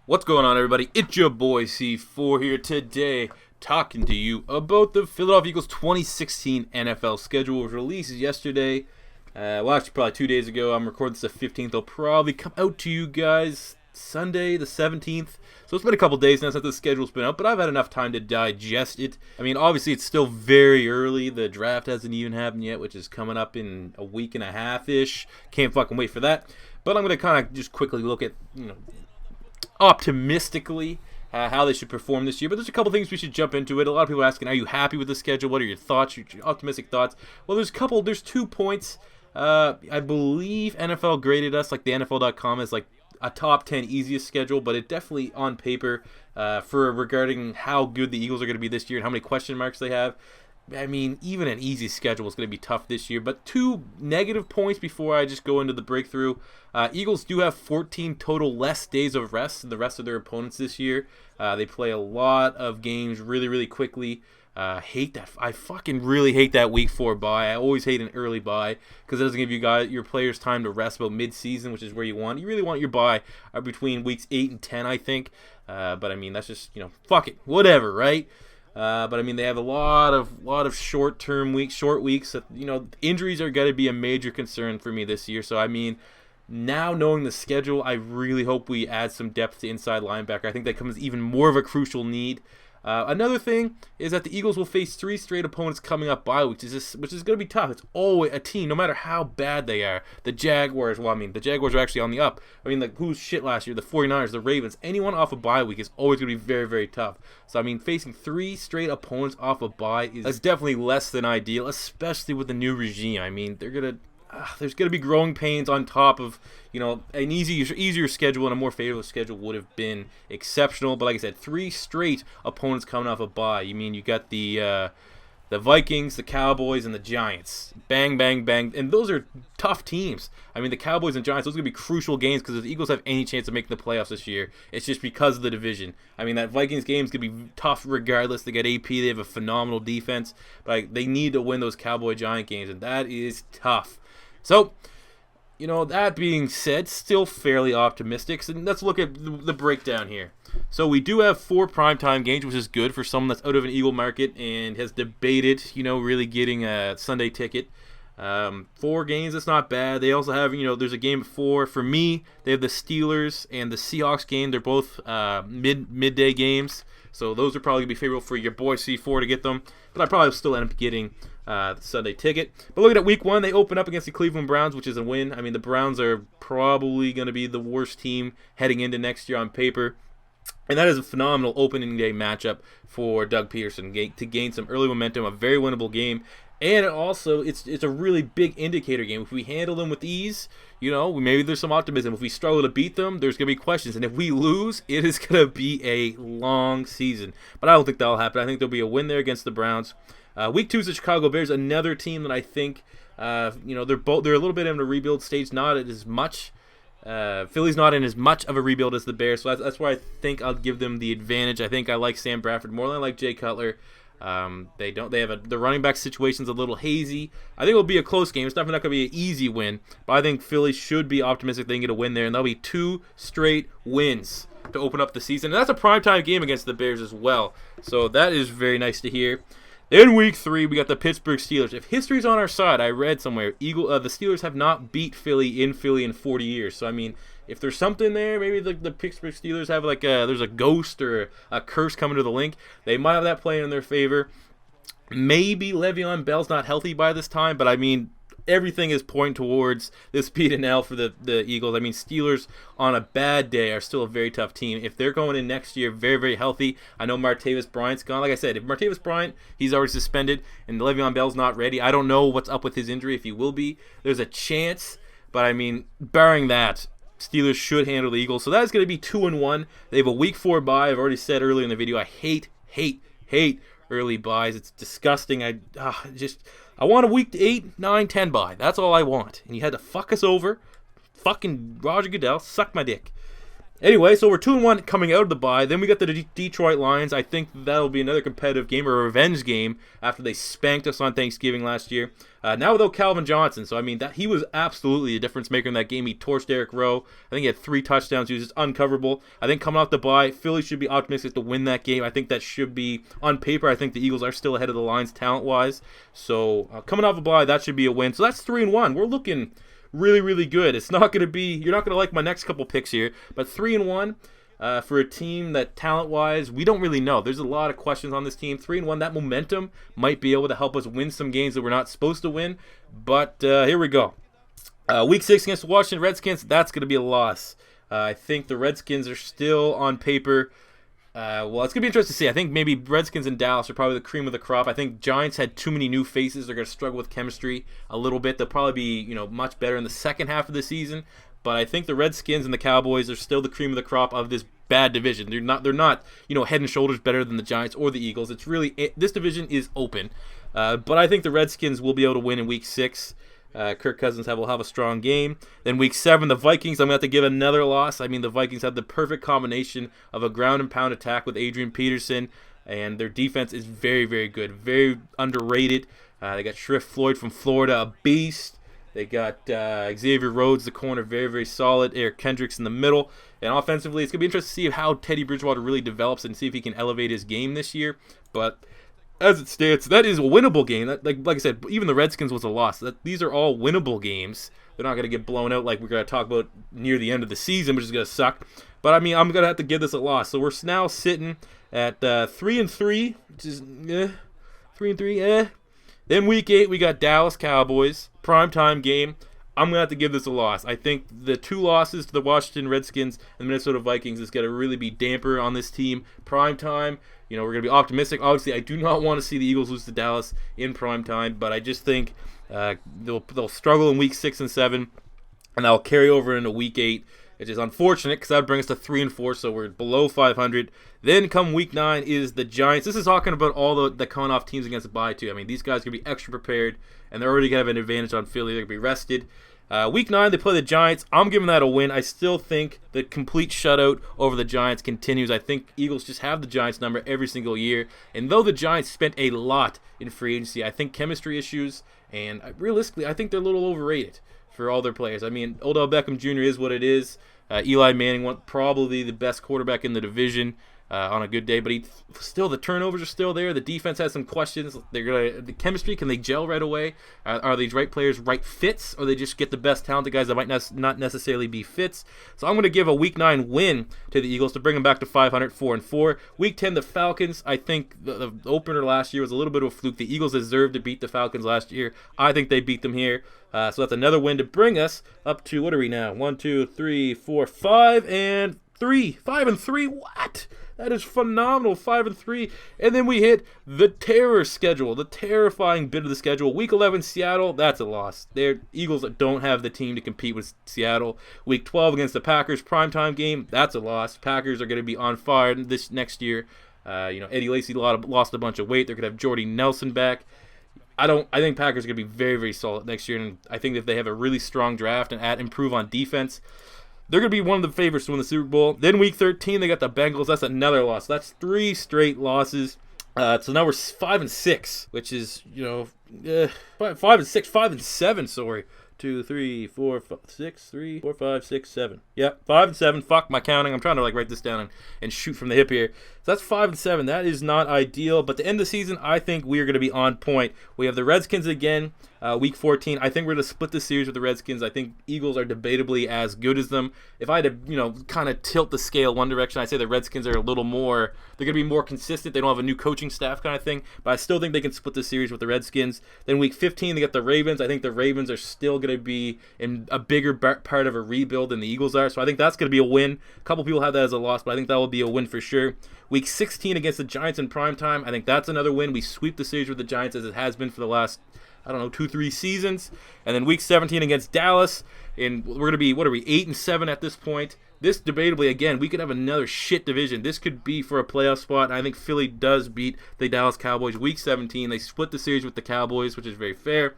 What's going on, everybody? It's your boy C4 here today, talking to you about the Philadelphia Eagles 2016 NFL schedule. It was released yesterday. Actually, probably 2 days ago. I'm recording this the 15th. It'll probably come out to you guys Sunday, the 17th. So it's been a couple days now since the schedule's been out, but I've had enough time to digest it. I mean, obviously, it's still very early. The draft hasn't even happened yet, which is coming up in a week and a half-ish. Can't fucking wait for that. But I'm going to kind of just quickly look at, optimistically how they should perform this year. But there's a couple things we should jump into it. A lot of people are asking, are you happy with the schedule? What are your thoughts, your optimistic thoughts? Well, there's 2 points. I believe NFL graded us, like the NFL.com, as like a top 10 easiest schedule, but it definitely on paper for regarding how good the Eagles are going to be this year and how many question marks they have. I mean, even an easy schedule is going to be tough this year. But 2 negative points before I just go into the breakthrough. Eagles do have 14 total less days of rest than the rest of their opponents this year. They play a lot of games really, really quickly. Hate that. I fucking really hate that week 4 bye. I always hate an early bye because it doesn't give your players time to rest about mid-season, which is where you want. You really want your bye between weeks 8 and 10, I think. But I mean, that's just, fuck it, whatever, right? But I mean, they have a lot of short weeks. That, injuries are going to be a major concern for me this year. So I mean, now knowing the schedule, I really hope we add some depth to inside linebacker. I think that becomes even more of a crucial need. Another thing is that the Eagles will face 3 straight opponents coming up bye weeks, which is going to be tough. It's always a team, no matter how bad they are. The Jaguars, the Jaguars are actually on the up. I mean, like, who's shit last year? The 49ers, the Ravens. Anyone off a bye week is always going to be very, very tough. So, I mean, facing 3 straight opponents off a bye is definitely less than ideal, especially with the new regime. I mean, there's going to be growing pains on top of, an easier schedule and a more favorable schedule would have been exceptional. But like I said, 3 straight opponents coming off a bye. You got the Vikings, the Cowboys, and the Giants. Bang, bang, bang. And those are tough teams. I mean, the Cowboys and Giants, those are going to be crucial games because if the Eagles have any chance of making the playoffs this year, it's just because of the division. I mean, that Vikings game is going to be tough regardless. They got AP. They have a phenomenal defense. But they need to win those Cowboy-Giant games, and that is tough. So, that being said, still fairly optimistic. So let's look at the breakdown here. So we do have 4 primetime games, which is good for someone that's out of an Eagle market and has debated, really getting a Sunday ticket. 4 games, that's not bad. They also have, there's a game at 4. For me, they have the Steelers and the Seahawks game. They're both midday games. So those are probably going to be favorable for your boy C4 to get them. But I probably still end up getting the Sunday ticket. But looking at week 1, they open up against the Cleveland Browns, which is a win. I mean, the Browns are probably going to be the worst team heading into next year on paper. And that is a phenomenal opening day matchup for Doug Peterson to gain some early momentum, a very winnable game. And it's a really big indicator game. If we handle them with ease, maybe there's some optimism. If we struggle to beat them, there's going to be questions. And if we lose, it is going to be a long season. But I don't think that'll happen. I think there'll be a win there against the Browns. Week 2 is the Chicago Bears, another team that I think, they're a little bit in a rebuild stage, not as much. Philly's not in as much of a rebuild as the Bears, so that's why I think I'll give them the advantage. I think I like Sam Bradford more than I like Jay Cutler. The running back situation's a little hazy. I think it'll be a close game. It's definitely not going to be an easy win, but I think Philly should be optimistic they can get a win there, and that'll be 2 straight wins to open up the season. And that's a primetime game against the Bears as well, so that is very nice to hear. In week 3, we got the Pittsburgh Steelers. If history's on our side, I read somewhere, the Steelers have not beat Philly in 40 years. So, I mean, if there's something there, maybe the Pittsburgh Steelers have there's a ghost or a curse coming to the link. They might have that playing in their favor. Maybe Le'Veon Bell's not healthy by this time, but I mean, everything is pointing towards this P&L for the Eagles. I mean, Steelers on a bad day are still a very tough team. If they're going in next year very, very healthy, I know Martavis Bryant's gone. Like I said, if Martavis Bryant, he's already suspended, and Le'Veon Bell's not ready, I don't know what's up with his injury, if he will be. There's a chance, but I mean, barring that, Steelers should handle the Eagles. So that's going to be 2-1. They have a week 4 bye. I've already said earlier in the video, I hate early buys. It's disgusting. I want a week 8, 9, 10 bye. That's all I want. And you had to fuck us over. Fucking Roger Goodell, suck my dick. Anyway, so we're 2-1 coming out of the bye. Then we got the Detroit Lions. I think that'll be another competitive game, or a revenge game, after they spanked us on Thanksgiving last year. Now without Calvin Johnson. So, I mean, he was absolutely a difference maker in that game. He torched Derrick Rowe. I think he had 3 touchdowns. He was just uncoverable. I think coming off the bye, Philly should be optimistic to win that game. I think that should be, on paper, I think the Eagles are still ahead of the Lions talent-wise. So, coming off the bye, that should be a win. So that's 3-1. We're looking really, really good. It's not going to be, you're not going to like my next couple picks here, but 3-1 for a team that talent-wise, we don't really know. There's a lot of questions on this team. 3-1, that momentum might be able to help us win some games that we're not supposed to win, but here we go. Week 6 against the Washington Redskins, that's going to be a loss. I think the Redskins are still on paper. Well, it's going to be interesting to see. I think maybe Redskins and Dallas are probably the cream of the crop. I think Giants had too many new faces. They're going to struggle with chemistry a little bit. They'll probably be, much better in the second half of the season. But I think the Redskins and the Cowboys are still the cream of the crop of this bad division. They're not, head and shoulders better than the Giants or the Eagles. It's really, this division is open. But I think the Redskins will be able to win in Week 6. Kirk Cousins will have a strong game. Then Week 7, the Vikings, I'm going to have to give another loss. I mean, the Vikings have the perfect combination of a ground and pound attack with Adrian Peterson, and their defense is very, very good, very underrated. They got Shrift Floyd from Florida, a beast. They got Xavier Rhodes, the corner, very, very solid. Eric Kendricks in the middle. And offensively, it's going to be interesting to see how Teddy Bridgewater really develops and see if he can elevate his game this year. But as it stands, that is a winnable game. Like I said, even the Redskins was a loss. These are all winnable games. They're not going to get blown out like we're going to talk about near the end of the season, which is going to suck. But, I mean, I'm going to have to give this a loss. So we're now sitting at 3-3, which is 3-3, Then Week 8, we got Dallas Cowboys, primetime game. I'm going to have to give this a loss. I think the 2 losses to the Washington Redskins and Minnesota Vikings is going to really be damper on this team. Primetime, we're going to be optimistic. Obviously, I do not want to see the Eagles lose to Dallas in primetime, but I just think they'll struggle in Week 6 and 7, and that'll carry over into Week 8. Which is unfortunate because that would bring us to 3-4, so we're below 500. Then come Week 9 is the Giants. This is talking about all the coming off teams against the bye too. I mean, these guys are going to be extra prepared, and they're already going to have an advantage on Philly. They're going to be rested. Week 9, they play the Giants. I'm giving that a win. I still think the complete shutout over the Giants continues. I think Eagles just have the Giants number every single year. And though the Giants spent a lot in free agency, I think chemistry issues, and realistically, I think they're a little overrated for all their players. I mean, Odell Beckham Jr. is what it is. Eli Manning, probably the best quarterback in the division on a good day, but the turnovers are still there. The defense has some questions. The chemistry, can they gel right away? Are these right players right fits, or they just get the best talented guys that might not necessarily be fits? So I'm going to give a Week 9 win to the Eagles to bring them back to 500, 4-4. Week 10, the Falcons. I think the opener last year was a little bit of a fluke. The Eagles deserved to beat the Falcons last year. I think they beat them here. So that's another win to bring us up to, what are we now? 1, 2, 3, 4, 5, and 3. 5-3. What? That is phenomenal. 5-3. And then we hit the terror schedule, the terrifying bit of the schedule. Week 11, Seattle. That's a loss. They're Eagles that don't have the team to compete with Seattle. Week 12 against the Packers, primetime game. That's a loss. Packers are going to be on fire this next year. Eddie Lacy lost a bunch of weight. They're going to have Jordy Nelson back. I think Packers are going to be very, very solid next year, and I think if they have a really strong draft and improve on defense, they're going to be one of the favorites to win the Super Bowl. Then Week 13, they got the Bengals. That's another loss. That's 3 straight losses. So now we're 5-6, which is 5-7. Sorry. 2, 3, 4, 5, 6, 3, 4, 5, 6, 7. Yep, 5-7. Fuck my counting. I'm trying to write this down and shoot from the hip here. So that's 5-7. That is not ideal. But to end the season, I think we are going to be on point. We have the Redskins again, Week 14. I think we're going to split the series with the Redskins. I think Eagles are debatably as good as them. If I had to, kind of tilt the scale one direction, I'd say the Redskins are a little more. They're going to be more consistent. They don't have a new coaching staff kind of thing. But I still think they can split the series with the Redskins. Then Week 15, they got the Ravens. I think the Ravens are still going to be in a bigger part of a rebuild than the Eagles are. So I think that's going to be a win. A couple people have that as a loss, but I think that will be a win for sure. Week 16 against the Giants in primetime. I think that's another win. We sweep the series with the Giants as it has been for the last, 2-3 seasons. And then Week 17 against Dallas. And we're going to be, 8-7 at this point. This debatably, again, we could have another shit division. This could be for a playoff spot. And I think Philly does beat the Dallas Cowboys Week 17. They split the series with the Cowboys, which is very fair.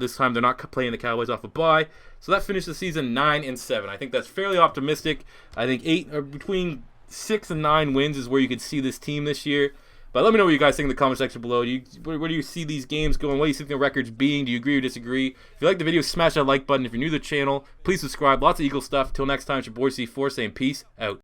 This time they're not playing the Cowboys off a bye. So that finished the season 9-7. I think that's fairly optimistic. I think between 6 and 9 wins is where you could see this team this year. But let me know what you guys think in the comment section below. Where do you see these games going? What do you think the records being? Do you agree or disagree? If you like the video, smash that like button. If you're new to the channel, please subscribe. Lots of Eagle stuff. Till next time, it's your boy C4 saying peace out.